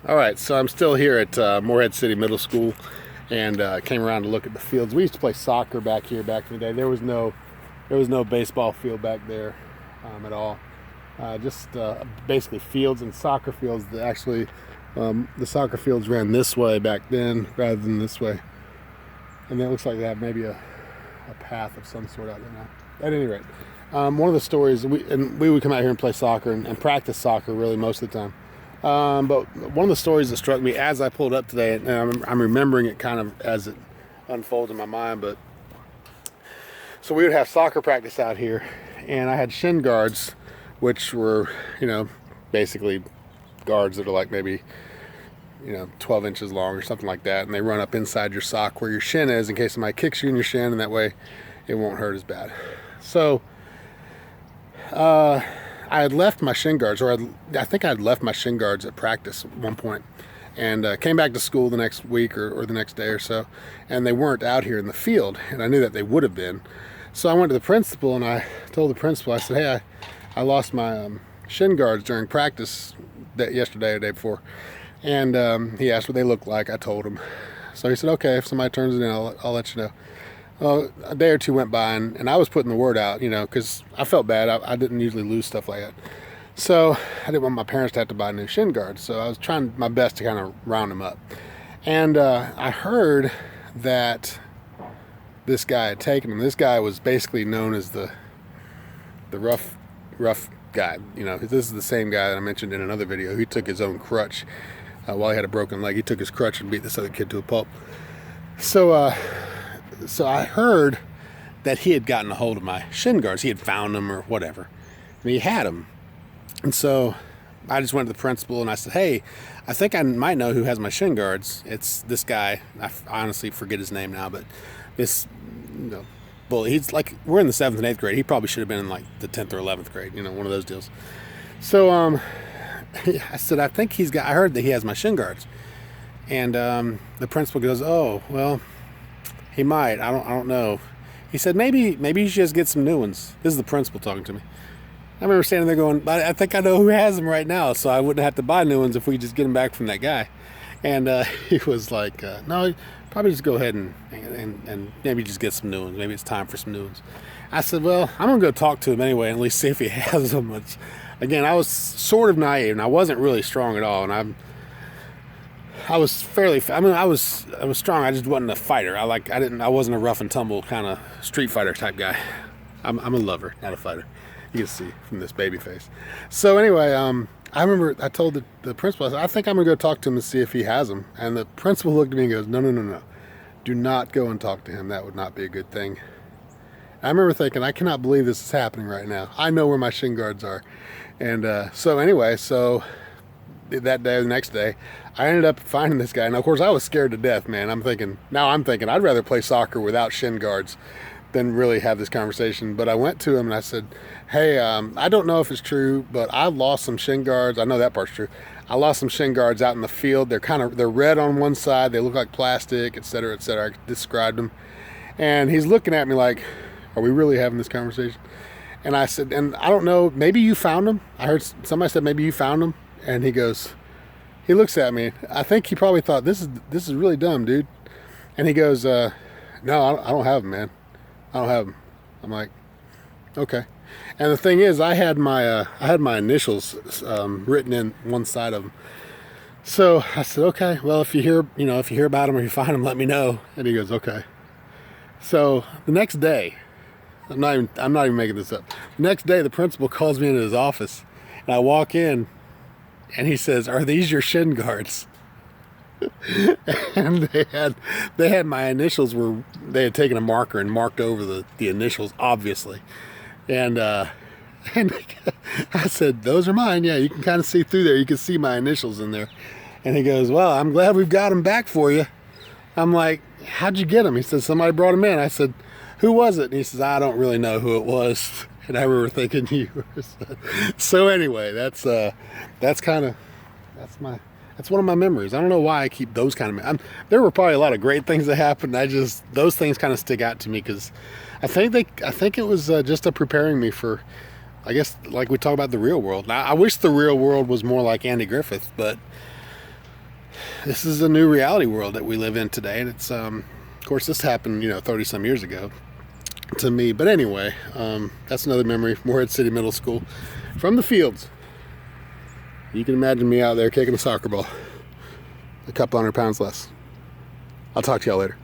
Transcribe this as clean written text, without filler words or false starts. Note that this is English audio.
All right, so I'm still here at Morehead City Middle School, and came around to look at the fields. We used to play soccer back here back in the day. There was no baseball field back there at all. Just basically fields and soccer fields. That actually, the soccer fields ran this way back then rather than this way, and then it looks like they have maybe a path of some sort out there now. At any rate, one of the stories we would come out here and play soccer and practice soccer really most of the time. But one of the stories that struck me as I pulled up today, and I'm remembering it kind of as it unfolds in my mind, but so we would have soccer practice out here, and I had shin guards, which were, basically guards that are like maybe, 12 inches long or something like that, and they run up inside your sock where your shin is in case somebody kicks you in your shin, and that way it won't hurt as bad. So, I had left my shin guards, or I think I had left my shin guards at practice at one point, and came back to school the next week or the next day or so, and they weren't out here in the field, and I knew that they would have been. So I went to the principal, and I told the principal, I said, hey, I lost my shin guards during practice yesterday or the day before, and he asked what they looked like. I told him. So he said, okay, if somebody turns it in, I'll let you know. Well, a day or two went by, and I was putting the word out, because I felt bad. I didn't usually lose stuff like that. So I didn't want my parents to have to buy new shin guards. So I was trying my best to kind of round them up. And I heard that this guy had taken them. This guy was basically known as the rough guy. This is the same guy that I mentioned in another video. He took his own crutch while he had a broken leg. He took his crutch and beat this other kid to a pulp. So I heard that he had gotten a hold of my shin guards. He had found them or whatever. And he had them. And so I just went to the principal and I said, hey, I think I might know who has my shin guards. It's this guy. I honestly forget his name now, but this, bully. He's like, we're in the 7th and 8th grade. He probably should have been in like the 10th or 11th grade, one of those deals. So I said, I heard that he has my shin guards. And the principal goes, oh, well, he might. I don't know. He said, maybe you should just get some new ones. This is the principal talking to me. I remember standing there going, I think I know who has them right now, so I wouldn't have to buy new ones if we just get them back from that guy. And he was like, no, probably just go ahead and maybe just get some new ones. Maybe it's time for some new ones. I said, well, I'm going to go talk to him anyway and at least see if he has them. Again, I was sort of naive, and I wasn't really strong at all, and I was strong. I just wasn't a fighter. I wasn't a rough and tumble kind of street fighter type guy. I'm a lover, not a fighter. You can see from this baby face. So anyway, I remember I told the principal, I said, I think I'm gonna go talk to him and see if he has them. And the principal looked at me and goes, no. Do not go and talk to him. That would not be a good thing. I remember thinking, I cannot believe this is happening right now. I know where my shin guards are. And so that day, the next day, I ended up finding this guy. And of course, I was scared to death, man. I'm thinking I'd rather play soccer without shin guards than really have this conversation. But I went to him and I said, hey, I don't know if it's true, but I lost some shin guards. I know that part's true. I lost some shin guards out in the field. They're red on one side. They look like plastic, et cetera, et cetera. I described them. And he's looking at me like, are we really having this conversation? And I said, and I don't know, maybe you found them. I heard somebody said, maybe you found them. And he looks at me. I think he probably thought, this is really dumb, dude. And he goes, no, I don't have them, man. I don't have them. I'm like, okay. And the thing is, I had my initials written in one side of them. So I said, okay, well, if you hear about them or you find them, let me know. And he goes, okay. So the next day, I'm not even making this up. The next day, the principal calls me into his office, and I walk in, and he says, "Are these your shin guards?" And they had my initials they had taken a marker and marked over the initials, obviously. And I said, "Those are mine. Yeah, you can kind of see through there. You can see my initials in there." And he goes, "Well, I'm glad we've got them back for you." I'm like, "How'd you get them?" He said, "Somebody brought them in." I said, "Who was it?" And he says, "I don't really know who it was." And I remember thinking you were. So anyway, that's one of my memories. I don't know why I keep those kind of. There were probably a lot of great things that happened. Those things kind of stick out to me because I think it was just preparing me for, I guess, like we talk about the real world. Now, I wish the real world was more like Andy Griffith, but this is a new reality world that we live in today. And it's, of course, this happened, 30 some years ago to me. But anyway, that's another memory from Morehead City Middle School from the fields. You can imagine me out there kicking a soccer ball, a couple 100 pounds less. I'll talk to y'all later.